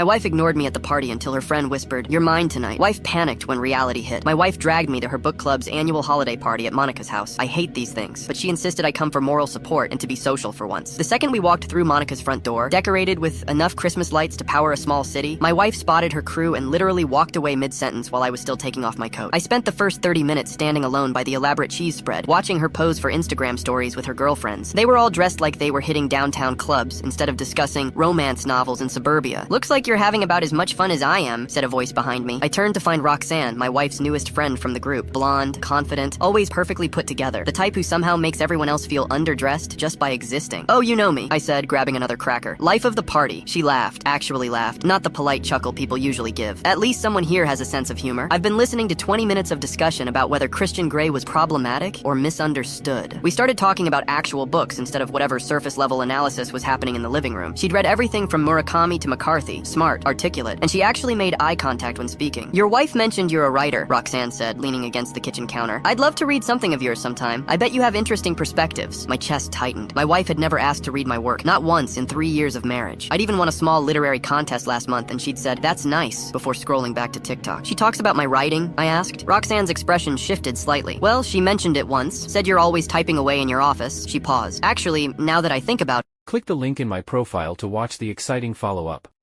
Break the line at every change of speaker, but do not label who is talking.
My wife ignored me at the party until her friend whispered, "You're mine tonight." Wife panicked when reality hit. My wife dragged me to her book club's annual holiday party at Monica's house. I hate these things, but she insisted I come for moral support and to be social for once. The second we walked through Monica's front door, decorated with enough Christmas lights to power a small city, my wife spotted her crew and literally walked away mid-sentence while I was still taking off my coat. I spent the first 30 minutes standing alone by the elaborate cheese spread, watching her pose for Instagram stories with her girlfriends. They were all dressed like they were hitting downtown clubs instead of discussing romance novels in suburbia. "Looks like you're having about as much fun as I am," said a voice behind me. I turned to find Roxanne, my wife's newest friend from the group. Blonde, confident, always perfectly put together. The type who somehow makes everyone else feel underdressed just by existing. "Oh, you know me," I said, grabbing another cracker. "Life of the party." She laughed, actually laughed, not the polite chuckle people usually give. "At least someone here has a sense of humor." I've been listening to 20 minutes of discussion about whether Christian Grey was problematic or misunderstood. We started talking about actual books instead of whatever surface-level analysis was happening in the living room. She'd read everything from Murakami to McCarthy, smart, articulate, and she actually made eye contact when speaking. "Your wife mentioned you're a writer," Roxanne said, leaning against the kitchen counter. "I'd love to read something of yours sometime. I bet you have interesting perspectives." My chest tightened. My wife had never asked to read my work, not once in 3 years of marriage. I'd even won a small literary contest last month, and she'd said, "That's nice," before scrolling back to TikTok. "She talks about my writing?" I asked. Roxanne's expression shifted slightly. "Well, she mentioned it once. Said you're always typing away in your office." She paused. "Actually, now that I think about it."
Click the link in my profile to watch the exciting follow-up.